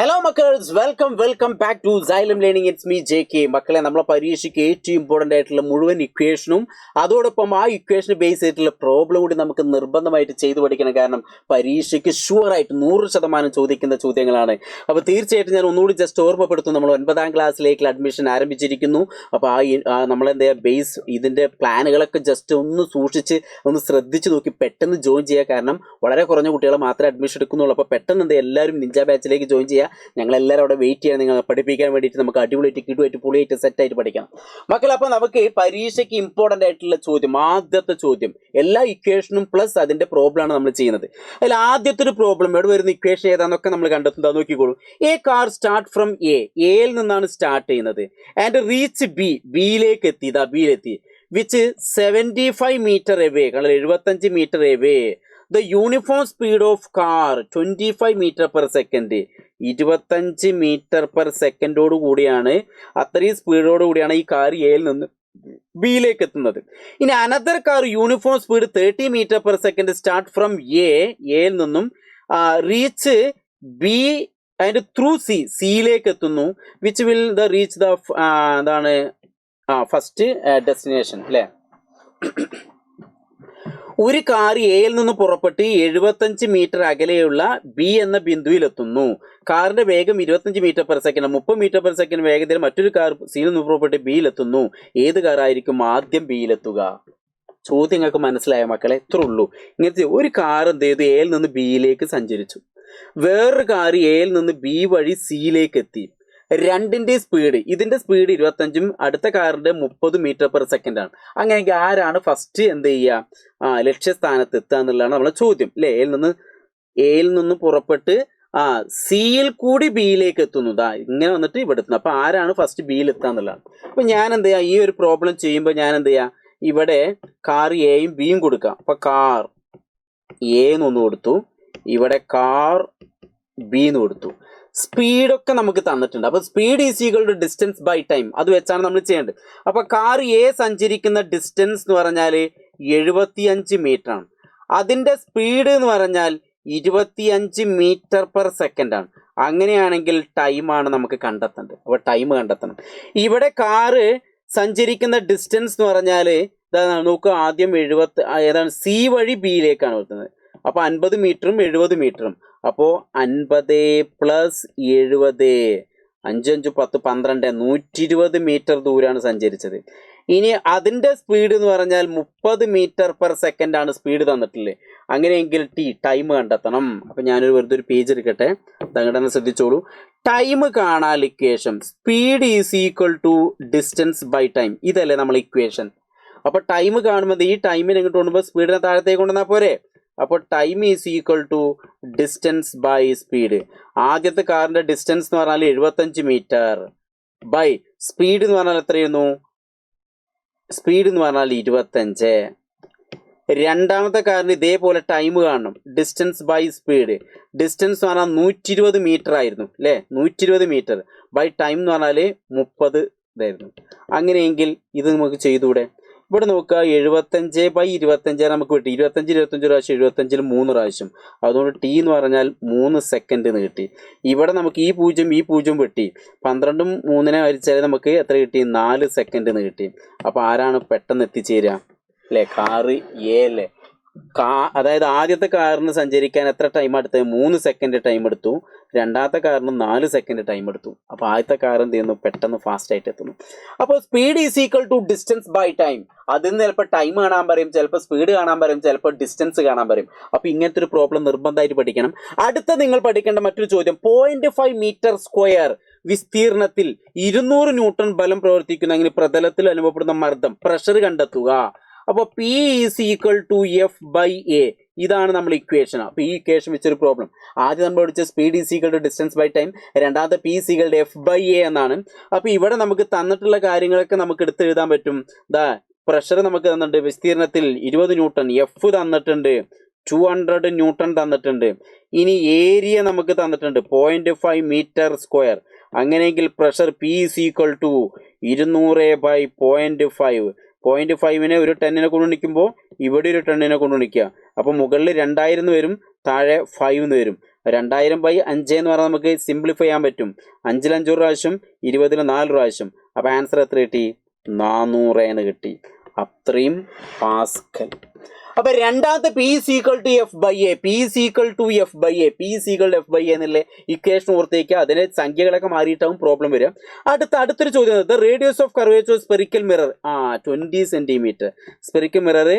Hello മക്കേഴ്സ്, welcome back to Xylem learning. It's me JK. മക്കളെ, നമ്മളെ പരീക്ഷയ്ക്ക് ഏറ്റവും ഇമ്പോർട്ടൻ്റ് ആയിട്ടുള്ള മുഴുവൻ ഇക്വേഷനും അതോടൊപ്പം ആ ഇക്വേഷന് ബേസ് ചെയ്തിട്ടുള്ള പ്രോബ്ലം കൂടി നമുക്ക് നിർബന്ധമായിട്ട് ചെയ്തു പഠിക്കണം. കാരണം പരീക്ഷയ്ക്ക് ഷുവറായിട്ട് 100% ചോദിക്കുന്ന ചോദ്യങ്ങളാണ്. അപ്പോൾ തീർച്ചയായിട്ടും ഞാൻ ഒന്നുകൂടി ജസ്റ്റ് ഓർമ്മപ്പെടുത്തും, നമ്മൾ 9ാം ക്ലാസ്സിലേക്ക് അഡ്മിഷൻ ആരംഭിച്ചിരിക്കുന്നു. അപ്പോൾ നമ്മളെന്താ ബേസ് ഇതിൻ്റെ പ്ലാനുകളൊക്കെ ജസ്റ്റ് ഒന്ന് സൂക്ഷിച്ച് ഒന്ന് ശ്രദ്ധിച്ച് നോക്കി പെട്ടെന്ന് ജോയിൻ ചെയ്യുക. കാരണം വളരെ കുറഞ്ഞ കുട്ടികളെ മാത്രമേ അഡ്മിഷൻ എടുക്കുന്നുള്ളൂ. അപ്പോൾ പെട്ടെന്ന് എല്ലാവരും നിഞ്ച ബാച്ചിലേക്ക് ജോയിൻ ചെയ്യുക. ഞങ്ങളെല്ലാവരും അവിടെ വെയിറ്റ് ചെയ്യാൻ, നിങ്ങൾ പഠിപ്പിക്കാൻ വേണ്ടിയിട്ട് നമുക്ക് അടിപൊളിയായിട്ട് കിടുവായിട്ട് പൊളിയായിട്ട് സെറ്റായിട്ട് പഠിക്കണം മക്കളെ. അപ്പോൾ നമുക്ക് പരീക്ഷയ്ക്ക് ഇമ്പോർട്ടൻ്റ് ആയിട്ടുള്ള ചോദ്യം, ആദ്യത്തെ ചോദ്യം എല്ലാ ഇക്വേഷനും പ്ലസ് അതിൻ്റെ പ്രോബ്ലമാണ് നമ്മൾ ചെയ്യുന്നത്. അതിൽ ആദ്യത്തെ ഒരു പ്രോബ്ലം എവിടെ വരുന്ന ഇക്വേഷൻ ഏതാണെന്നൊക്കെ നമ്മൾ കണ്ടെത്തുന്നത് നോക്കിക്കോളൂ. എ കാർ സ്റ്റാർട്ട് ഫ്രം എയിൽ നിന്നാണ് സ്റ്റാർട്ട് ചെയ്യുന്നത് ആൻഡ് റീച്ച് ബിയിലേക്ക് എത്തി, ബിയിലെത്തി വിച്ച് 75 മീറ്റർ എവേ, കാരണം 75 metre away. The uniform speed of car 25 metre per second, 25 metre per സെക്കൻഡോട് കൂടിയാണ്, അത്രയും സ്പീഡോട് കൂടിയാണ് ഈ കാർ എയിൽ നിന്ന് ബിയിലേക്ക് എത്തുന്നത്. ഇനി another car uniform speed 30 metre per second start from എയിൽ നിന്നും റീച്ച് ബി ആൻഡ് ത്രൂ സിയിലേക്ക് എത്തുന്നു which will the reach the എന്താണ് ഫസ്റ്റ് ഡെസ്റ്റിനേഷൻ അല്ലേ. ഒരു കാർ എയിൽ നിന്ന് പുറപ്പെട്ട് 75 മീറ്റർ അകലെയുള്ള ബി എന്ന ബിന്ദുവിലെത്തുന്നു. കാറിന്റെ വേഗം 25 metre per second, 30 metre per second വേഗതയിൽ മറ്റൊരു കാർ സിയിൽ നിന്ന് പുറപ്പെട്ട് ബിയിലെത്തുന്നു. ഏത് കാറായിരിക്കും ആദ്യം ബിയിലെത്തുക? ചോദ്യം നിങ്ങൾക്ക് മനസ്സിലായ മക്കളെ? ഇത്രേ ഉള്ളൂ. ഇങ്ങനത്തെ ഒരു കാർ എന്ത് ചെയ്തു, എയിൽ നിന്ന് ബിയിലേക്ക് സഞ്ചരിച്ചു. വേറൊരു കാർ എയിൽ നിന്ന് ബി വഴി സിയിലേക്ക് എത്തി. രണ്ടിൻ്റെ സ്പീഡ്, ഇതിന്റെ സ്പീഡ് 25ഉം അടുത്ത കാറിന്റെ 30 മീറ്റർ പെർ സെക്കൻഡ് ആണ്. അങ്ങനെയെങ്കിൽ ആരാണ് ഫസ്റ്റ് എന്ത് ചെയ്യുക, ലക്ഷ്യസ്ഥാനത്ത് എത്തുക എന്നുള്ളതാണ് നമ്മളെ ചോദ്യം അല്ലേ. എയിൽ നിന്ന് പുറപ്പെട്ട് സിയിൽ കൂടി ബിയിലേക്ക് എത്തുന്നു, ഇങ്ങനെ വന്നിട്ട് ഇവിടെ എത്തുന്നു. അപ്പൊ ആരാണ് ഫസ്റ്റ് ബിയിൽ എത്തുക എന്നുള്ളതാണ്. അപ്പൊ ഞാൻ എന്ത് ചെയ്യാം, ഈ ഒരു പ്രോബ്ലം ചെയ്യുമ്പോൾ ഞാൻ എന്ത് ചെയ്യാം, ഇവിടെ കാർ എയും ബിയും കൊടുക്കാം. അപ്പൊ കാർ എ എന്നൊന്ന് കൊടുത്തു, ഇവിടെ കാർ ബി എന്ന് കൊടുത്തു. സ്പീഡൊക്കെ നമുക്ക് തന്നിട്ടുണ്ട്. അപ്പൊ speed is equal to distance by time, അത് വെച്ചാണ് നമ്മൾ ചെയ്യേണ്ടത്. അപ്പൊ കാർ എ സഞ്ചരിക്കുന്ന ഡിസ്റ്റൻസ് എന്ന് പറഞ്ഞാൽ 75 മീറ്റർ ആണ്. അതിന്റെ സ്പീഡ് എന്ന് പറഞ്ഞാൽ 25 മീറ്റർ പെർ സെക്കൻഡ് ആണ്. അങ്ങനെയാണെങ്കിൽ ടൈമാണ് നമുക്ക് കണ്ടെത്തേണ്ടത്. അപ്പോൾ ടൈം കണ്ടെത്തണം. ഇവിടെ കാറ് സഞ്ചരിക്കുന്ന ഡിസ്റ്റൻസ് എന്ന് പറഞ്ഞാൽ നോക്കുക, ആദ്യം 70 ഏതാണ് സി വഴി ബിയിലേക്കാണ് എത്തുന്നത്. അപ്പോൾ 50 മീറ്ററും 70 മീറ്ററും, അപ്പോൾ 50 പ്ലസ് 70, 5 5 10 12, 120 മീറ്റർ ദൂരമാണ് സഞ്ചരിച്ചത്. ഇനി അതിൻ്റെ സ്പീഡ് എന്ന് പറഞ്ഞാൽ 30 മീറ്റർ പെർ സെക്കൻഡ് ആണ് സ്പീഡ് തന്നിട്ടില്ലേ. അങ്ങനെയെങ്കിൽ ടൈം കണ്ടെത്തണം. അപ്പം ഞാനൊരു വെറുതെ ഒരു പേജ് എടുക്കട്ടെ, അങ്ങോട്ട് തന്നെ ശ്രദ്ധിച്ചോളൂ. ടൈം കാണാൻ equation speed is equal to distance by time, ഇതല്ലേ നമ്മൾ ഇക്വേഷൻ. അപ്പോൾ ടൈം കാണുമ്പോൾ ഈ ടൈമിന് എങ്ങോട്ട് കൊണ്ടുമ്പോൾ സ്പീഡിനെ താഴത്തേക്ക് കൊണ്ടുവന്നാൽ പോരെ. അപ്പോൾ time is equal to distance by speed. ആദ്യത്തെ കാറിന്റെ ഡിസ്റ്റൻസ് എന്ന് പറഞ്ഞാൽ 75 മീറ്റർ ബൈ സ്പീഡ് എന്ന് പറഞ്ഞാൽ എത്രയായിരുന്നു, സ്പീഡ് എന്ന് പറഞ്ഞാൽ 25. രണ്ടാമത്തെ കാറിന് ഇതേപോലെ ടൈം കാണണം, ഡിസ്റ്റൻസ് ബൈ സ്പീഡ്. ഡിസ്റ്റൻസ് എന്ന് പറഞ്ഞാൽ 120 മീറ്റർ ആയിരുന്നു അല്ലേ, 120 മീറ്റർ ബൈ ടൈം എന്ന് പറഞ്ഞാൽ 30 ഇതായിരുന്നു. അങ്ങനെയെങ്കിൽ ഇത് നമുക്ക് ചെയ്തുകൂടെ? ഇവിടെ നോക്കുക, 75 ബൈ 25 നമുക്ക് കിട്ടി. 25 പ്രാവശ്യം 75 3 പ്രാവശ്യം, അതുകൊണ്ട് ടി എന്ന് പറഞ്ഞാൽ 3 സെക്കൻഡ് എന്ന് കിട്ടി. ഇവിടെ നമുക്ക് ഈ 0 വെട്ടി 12ഉം 3നെ ഹരിച്ചാൽ നമുക്ക് എത്ര കിട്ടി, 4 സെക്കൻഡ് എന്ന് കിട്ടി. അപ്പോൾ ആരാണ് പെട്ടെന്ന് എത്തിച്ചേരുക അല്ലേ, കാറ് എ അല്ലേ. അതായത് ആദ്യത്തെ കാറിന് സഞ്ചരിക്കാൻ എത്ര ടൈം എടുത്തത്, 3 സെക്കൻഡ് ടൈം എടുത്തു. രണ്ടാമത്തെ കാറിന് 4 സെക്കൻഡ് ടൈം എടുത്തു. അപ്പോൾ ആദ്യത്തെ കാർ എന്ത് ചെയ്യുന്നു, പെട്ടെന്ന് ഫാസ്റ്റ് ആയിട്ട് എത്തുന്നു. അപ്പോൾ speed is equal to distance by time. അതിൽ നിന്ന് ചിലപ്പോൾ ടൈം കാണാൻ പറയും, ചിലപ്പോൾ സ്പീഡ് കാണാൻ പറയും, ചിലപ്പോൾ ഡിസ്റ്റൻസ് കാണാൻ പറയും. അപ്പോൾ ഇങ്ങനത്തെ ഒരു പ്രോബ്ലം നിർബന്ധമായിട്ട് പഠിക്കണം. അടുത്ത നിങ്ങൾ പഠിക്കേണ്ട മറ്റൊരു ചോദ്യം, 0.5 മീറ്റർ സ്ക്വയർ വിസ്തീർണത്തിൽ 200 ന്യൂട്ടൺ ബലം പ്രവർത്തിക്കുന്ന പ്രതലത്തിൽ അനുഭവപ്പെടുന്ന മർദ്ദം, പ്രഷർ കണ്ടെത്തുക. അപ്പോൾ P is equal to F by A, ഇതാണ് നമ്മൾ ഇക്വേഷൻ. അപ്പോൾ ഈ ഇക്വേഷൻ വെച്ചൊരു പ്രോബ്ലം. ആദ്യം നമ്മൾ പഠിച്ച speed is equal to distance by time, രണ്ടാമത്തെ P is equal to F by A എന്നാണ്. അപ്പോൾ ഇവിടെ നമുക്ക് തന്നിട്ടുള്ള കാര്യങ്ങളൊക്കെ നമുക്ക് എടുത്ത് എഴുതാൻ പറ്റും. പ്രഷർ നമുക്ക് തന്നിട്ടുണ്ട്, വിസ്തീർണത്തിൽ 20 ന്യൂട്ടൺ, എഫ് തന്നിട്ടുണ്ട് 200 ന്യൂട്ടൺ തന്നിട്ടുണ്ട്. ഇനി ഏരിയ നമുക്ക് തന്നിട്ടുണ്ട് 0.5 മീറ്റർ സ്ക്വയർ. അങ്ങനെയെങ്കിൽ pressure P is equal to 200 by 0.5. 0.5നെ ഒരു 10നെ കൊണ്ട് ഗുണിക്കുമ്പോൾ ഇവിടെ ഒരു 10നെ കൊണ്ട് ഗുണിക്കുക. അപ്പോൾ മുകളിൽ 2000 വരും, താഴെ 5 വരും. 2000/5 എന്ന് പറഞ്ഞാൽ നമുക്ക് സിംപ്ലിഫൈ ചെയ്യാൻ പറ്റും. 5-ൽ 5 പ്രാവശ്യം, 20-ൽ 4 പ്രാവശ്യം. അപ്പോൾ ആൻസർ എത്ര കിട്ടി? 400 എന്ന് കിട്ടി. അത്രയും പാസ്കൽ. അപ്പൊ രണ്ടാമത്തെ P is equal to F/A, P is equal to F/A, P is equal to F/A എന്നുള്ള ഇക്വേഷൻ ഓർത്തേക്കുക. അതിന് സംഖ്യകളൊക്കെ മാറിയിട്ടാവും പ്രോബ്ലം വരിക. അടുത്തൊരു ചോദ്യം, radius of curvature spherical mirror 20 centimetre. Spherical mirror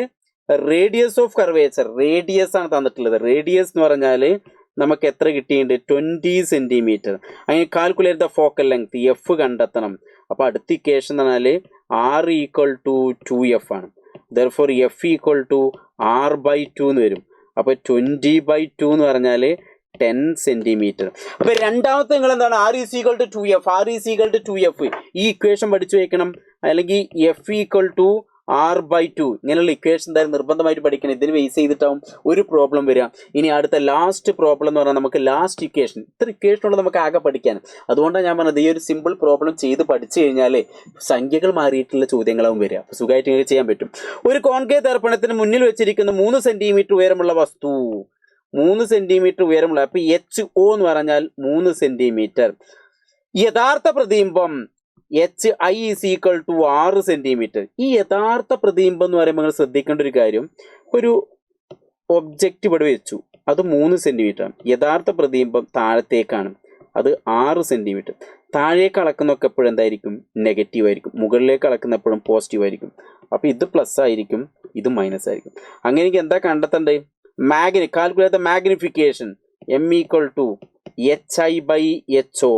radius of curvature, radius ആണ് തന്നിട്ടുള്ളത്. റേഡിയസ് എന്ന് പറഞ്ഞാൽ നമുക്ക് എത്ര കിട്ടിയിട്ടുണ്ട്? 20 സെന്റിമീറ്റർ. അങ്ങനെ calculate the focal length, F കണ്ടെത്തണം. അപ്പോൾ അടുത്ത ഇക്വേഷൻ എന്ന് പറഞ്ഞാൽ R = 2F ആണ്. therefore F = R/2 എന്ന് വരും. അപ്പോൾ 20/2 എന്ന് പറഞ്ഞാൽ 10 സെന്റിമീറ്റർ. അപ്പോൾ രണ്ടാമത്തെ നിങ്ങൾ എന്താണ്? R = 2F, R = 2F. ഈ ഇക്വേഷൻ പഠിച്ചു വയ്ക്കണം. അല്ലെങ്കിൽ F = R/2 ഇങ്ങനെയുള്ള ഇക്വേഷൻ എന്തായാലും നിർബന്ധമായിട്ട് പഠിക്കണം. ഇതിന് ബേസ് ചെയ്തിട്ടാവും ഒരു പ്രോബ്ലം വരിക. ഇനി അടുത്ത ലാസ്റ്റ് പ്രോബ്ലം എന്ന് പറഞ്ഞാൽ നമുക്ക് ലാസ്റ്റ് ഇക്വേഷൻ, ഇത്ര ഇക്വേഷനുള്ള നമുക്ക് ആകെ പഠിക്കാൻ. അതുകൊണ്ടാണ് ഞാൻ പറഞ്ഞത് ഈ ഒരു സിമ്പിൾ പ്രോബ്ലം ചെയ്ത് പഠിച്ചു കഴിഞ്ഞാൽ സംഖ്യകൾ മാറിയിട്ടുള്ള ചോദ്യങ്ങളാവും വരിക. അപ്പോൾ സുഖമായിട്ട് നിങ്ങൾക്ക് ചെയ്യാൻ പറ്റും. ഒരു കോൺകേവ് ദർപ്പണത്തിന് മുന്നിൽ വെച്ചിരിക്കുന്ന 3 സെന്റിമീറ്റർ ഉയരമുള്ള വസ്തു, 3 സെന്റിമീറ്റർ ഉയരമുള്ള, അപ്പോൾ HO എന്ന് പറഞ്ഞാൽ 3 സെന്റിമീറ്റർ. യഥാർത്ഥ പ്രതിബിംബം HI = 6 സെന്റിമീറ്റർ. ഈ യഥാർത്ഥ പ്രതിബിംബം എന്ന് പറയുമ്പോൾ നിങ്ങൾ ശ്രദ്ധിക്കേണ്ട ഒരു കാര്യം, ഒരു ഒബ്ജക്റ്റ് ഇവിടെ വെച്ചു, അത് 3 സെന്റിമീറ്റർ. യഥാർത്ഥ പ്രതിബിംബം താഴത്തേക്കാണ്, അത് 6 സെന്റിമീറ്റർ. താഴേക്ക് അളക്കുന്നൊക്കെ എപ്പോഴും എന്തായിരിക്കും? നെഗറ്റീവ് ആയിരിക്കും. മുകളിലേക്ക് അളക്കുന്ന എപ്പോഴും പോസിറ്റീവ് ആയിരിക്കും. അപ്പോൾ ഇത് പ്ലസ് ആയിരിക്കും, ഇത് മൈനസ് ആയിരിക്കും. അങ്ങനെയെങ്കിൽ എന്താ കണ്ടെത്തേണ്ടത്? Calculate the magnification. M = HI/HO.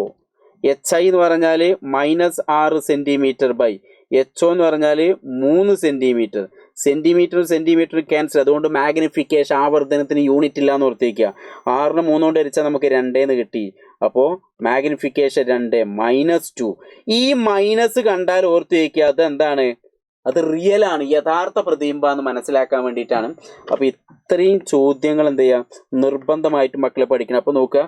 HI എന്ന് പറഞ്ഞാൽ -6 സെന്റിമീറ്റർ ബൈ HO എന്ന് പറഞ്ഞാൽ 3 സെന്റിമീറ്റർ. Centimetre cancel. അതുകൊണ്ട് മാഗ്നിഫിക്കേഷൻ, ആവർത്തനത്തിന് യൂണിറ്റ് ഇല്ല എന്ന് ഓർത്തിരിക്കുക. 6നെ 3 കൊണ്ട് ഹരിച്ചാൽ നമുക്ക് 2 എന്ന് കിട്ടി. അപ്പോൾ മാഗ്നിഫിക്കേഷൻ 2 -2. ഈ മൈനസ് കണ്ടാൽ ഓർത്ത് വയ്ക്കുക, അതെന്താണ്? അത് റിയൽ ആണ്, യഥാർത്ഥ പ്രതിബിംബാന്ന് മനസ്സിലാക്കാൻ വേണ്ടിയിട്ടാണ്. അപ്പോൾ ഇത്രയും ചോദ്യങ്ങൾ എന്ത് ചെയ്യുക? നിർബന്ധമായിട്ടും മക്കളെ പഠിക്കണം. അപ്പോൾ നോക്കുക,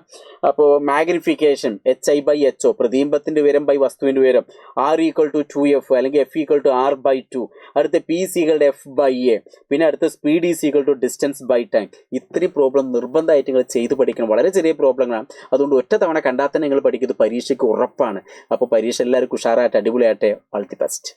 അപ്പോൾ മാഗ്നിഫിക്കേഷൻ HI/HO, പ്രതിബിംബത്തിന്റെ ഉയരം ബൈ വസ്തുവിന്റെ ഉയരം. R = 2F അല്ലെങ്കിൽ F = R/2. അടുത്ത P = F/A. പിന്നെ അടുത്ത സ്പീഡ് = ഡിസ്റ്റൻസ് ബൈ ടൈം. ഇത്രയും പ്രോബ്ലം നിർബന്ധമായിട്ട് നിങ്ങൾ ചെയ്ത് പഠിക്കണം. വളരെ ചെറിയ പ്രോബ്ലങ്ങളാണ്. അതുകൊണ്ട് ഒറ്റ തവണ കണ്ടാൽ തന്നെ നിങ്ങൾ പഠിക്കുന്നത് പരീക്ഷയ്ക്ക് ഉറപ്പാണ്. അപ്പോൾ പരീക്ഷ എല്ലാവർക്കും ഉഷാറായിട്ട് അടിപൊളിയായിട്ട്. All the best.